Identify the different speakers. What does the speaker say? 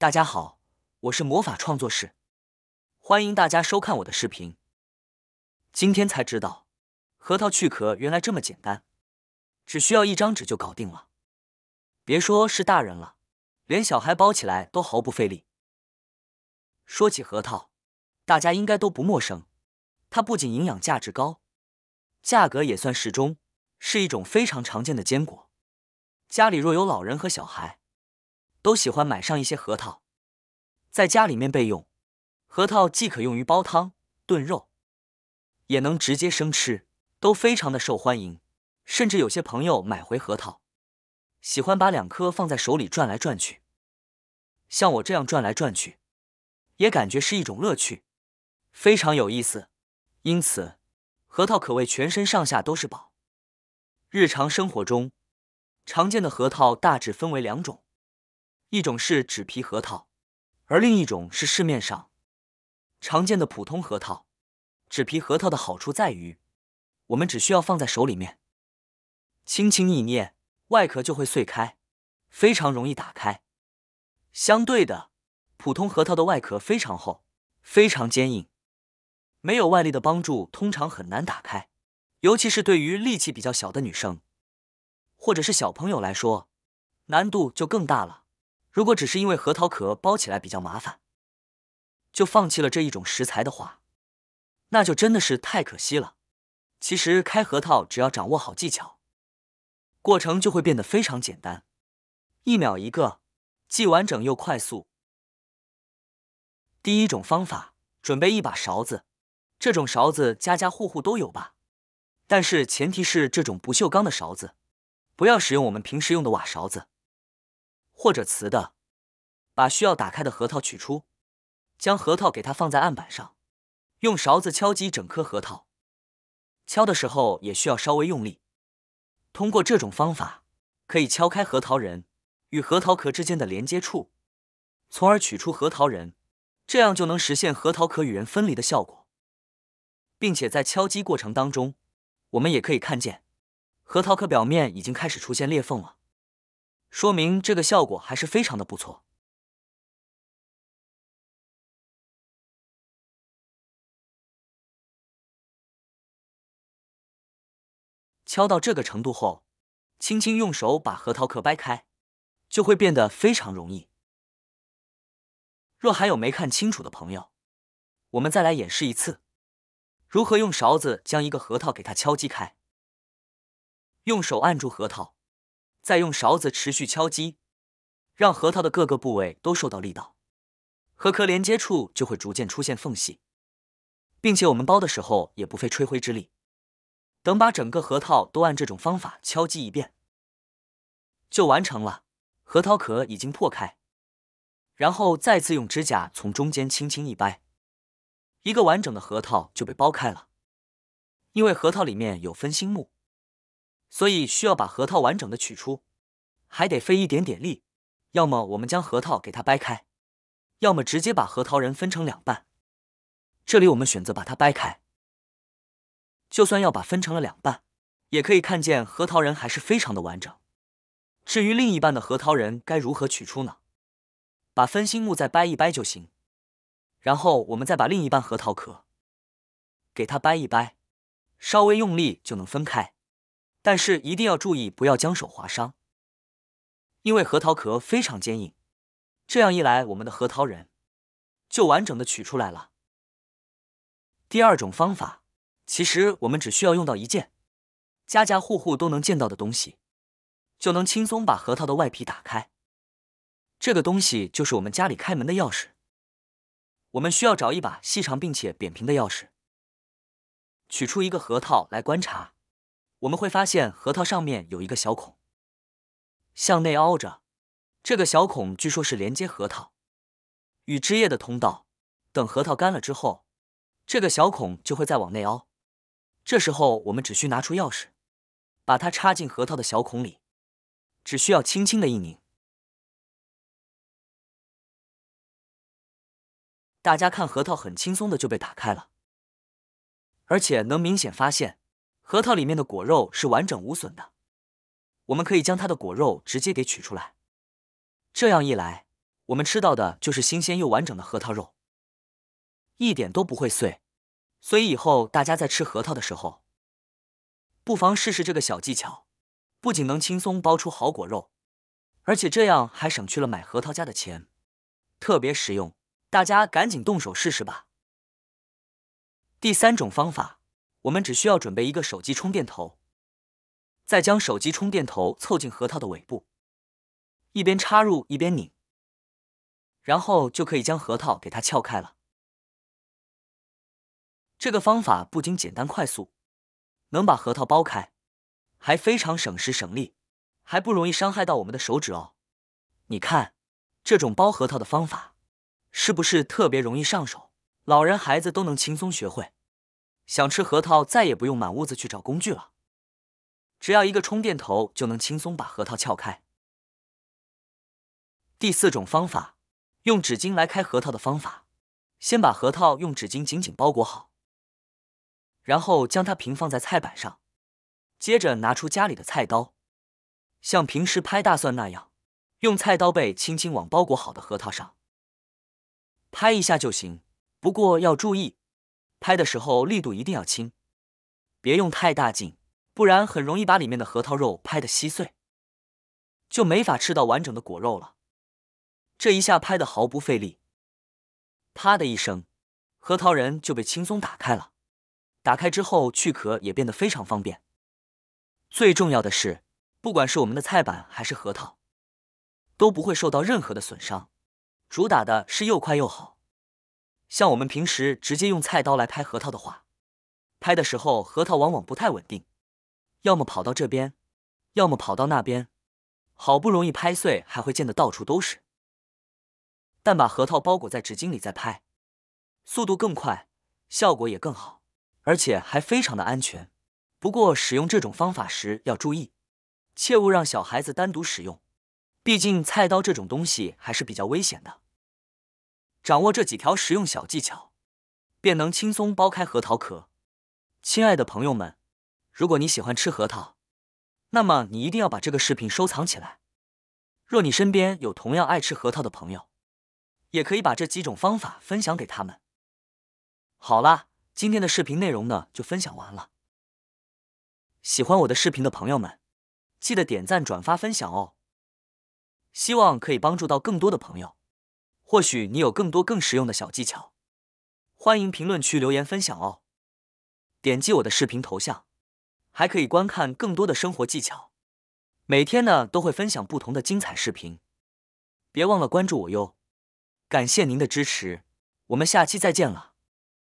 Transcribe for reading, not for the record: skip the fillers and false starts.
Speaker 1: 大家好，我是魔法创作室，欢迎大家收看我的视频。今天才知道，核桃去壳原来这么简单，只需要一张纸就搞定了。别说是大人了，连小孩包起来都毫不费力。说起核桃，大家应该都不陌生，它不仅营养价值高，价格也算适中，是一种非常常见的坚果。家里若有老人和小孩，都喜欢买上一些核桃，在家里面备用。核桃既可用于煲汤、炖肉，也能直接生吃，都非常的受欢迎。甚至有些朋友买回核桃，喜欢把2颗放在手里转来转去。像我这样转来转去，也感觉是一种乐趣，非常有意思。因此，核桃可谓全身上下都是宝。日常生活中，常见的核桃大致分为2种，一种是纸皮核桃，而另一种是市面上常见的普通核桃。纸皮核桃的好处在于，我们只需要放在手里面，轻轻一捏，外壳就会碎开，非常容易打开。相对的，普通核桃的外壳非常厚，非常坚硬，没有外力的帮助，通常很难打开，尤其是对于力气比较小的女生，或者是小朋友来说，难度就更大了。如果只是因为核桃壳包起来比较麻烦，就放弃了这一种食材的话，那就真的是太可惜了。其实开核桃只要掌握好技巧，过程就会变得非常简单，1秒1个，既完整又快速。第一种方法，准备一把勺子，这种勺子家家户户都有吧？但是前提是这种不锈钢的勺子，不要使用我们平时用的瓦勺子，或者瓷的。把需要打开的核桃取出，将核桃给它放在案板上，用勺子敲击整颗核桃。敲的时候也需要稍微用力。通过这种方法，可以敲开核桃仁与核桃壳之间的连接处，从而取出核桃仁，这样就能实现核桃壳与人分离的效果。并且在敲击过程当中，我们也可以看见核桃壳表面已经开始出现裂缝了，说明这个效果还是非常的不错。敲到这个程度后，轻轻用手把核桃壳掰开，就会变得非常容易。若还有没看清楚的朋友，我们再来演示一次，如何用勺子将一个核桃给它敲击开。用手按住核桃，再用勺子持续敲击，让核桃的各个部位都受到力道，核壳连接处就会逐渐出现缝隙，并且我们包的时候也不费吹灰之力。等把整个核桃都按这种方法敲击一遍，就完成了。核桃壳已经破开，然后再次用指甲从中间轻轻一掰，一个完整的核桃就被剥开了。因为核桃里面有分心木，所以需要把核桃完整的取出，还得费一点点力。要么我们将核桃给它掰开，要么直接把核桃仁分成2半。这里我们选择把它掰开。就算要把分成了2半，也可以看见核桃仁还是非常的完整。至于另一半的核桃仁该如何取出呢？把分心木再掰一掰就行，然后我们再把另一半核桃壳给它掰一掰，稍微用力就能分开，但是一定要注意不要将手划伤，因为核桃壳非常坚硬，这样一来我们的核桃仁就完整的取出来了。第二种方法，其实我们只需要用到一件家家户户都能见到的东西，就能轻松把核桃的外皮打开。这个东西就是我们家里开门的钥匙。我们需要找一把细长并且扁平的钥匙，取出一个核桃来观察，我们会发现核桃上面有一个小孔，向内凹着。这个小孔据说是连接核桃与汁液的通道，等核桃干了之后，这个小孔就会再往内凹。这时候我们只需拿出钥匙，把它插进核桃的小孔里，只需要轻轻的一拧。大家看，核桃很轻松的就被打开了，而且能明显发现核桃里面的果肉是完整无损的。我们可以将它的果肉直接给取出来，这样一来，我们吃到的就是新鲜又完整的核桃肉，一点都不会碎。所以以后大家在吃核桃的时候，不妨试试这个小技巧，不仅能轻松剥出好果肉，而且这样还省去了买核桃夹的钱，特别实用。大家赶紧动手试试吧。第3种方法，我们只需要准备一个手机充电头，再将手机充电头凑近核桃的尾部，一边插入一边拧，然后就可以将核桃给它撬开了。这个方法不仅简单快速，能把核桃剥开，还非常省时省力，还不容易伤害到我们的手指哦。你看，这种剥核桃的方法是不是特别容易上手？老人孩子都能轻松学会。想吃核桃再也不用满屋子去找工具了，只要一个充电头就能轻松把核桃撬开。第4种方法，用纸巾来开核桃的方法。先把核桃用纸巾紧紧包裹好，然后将它平放在菜板上，接着拿出家里的菜刀，像平时拍大蒜那样，用菜刀背轻轻往包裹好的核桃上拍一下就行。不过要注意，拍的时候力度一定要轻，别用太大劲，不然很容易把里面的核桃肉拍得稀碎，就没法吃到完整的果肉了。这一下拍得毫不费力，啪的一声，核桃仁就被轻松打开了。打开之后去壳也变得非常方便。最重要的是，不管是我们的菜板还是核桃，都不会受到任何的损伤。主打的是又快又好。像我们平时直接用菜刀来拍核桃的话，拍的时候核桃往往不太稳定，要么跑到这边，要么跑到那边，好不容易拍碎还会溅得到处都是。但把核桃包裹在纸巾里再拍，速度更快，效果也更好，而且还非常的安全。不过使用这种方法时要注意，切勿让小孩子单独使用，毕竟菜刀这种东西还是比较危险的。掌握这几条实用小技巧，便能轻松剥开核桃壳。亲爱的朋友们，如果你喜欢吃核桃，那么你一定要把这个视频收藏起来。若你身边有同样爱吃核桃的朋友，也可以把这几种方法分享给他们。好啦，今天的视频内容呢就分享完了。喜欢我的视频的朋友们，记得点赞、转发、分享哦。希望可以帮助到更多的朋友。或许你有更多更实用的小技巧，欢迎评论区留言分享哦。点击我的视频头像，还可以观看更多的生活技巧。每天呢都会分享不同的精彩视频，别忘了关注我哟。感谢您的支持，我们下期再见了。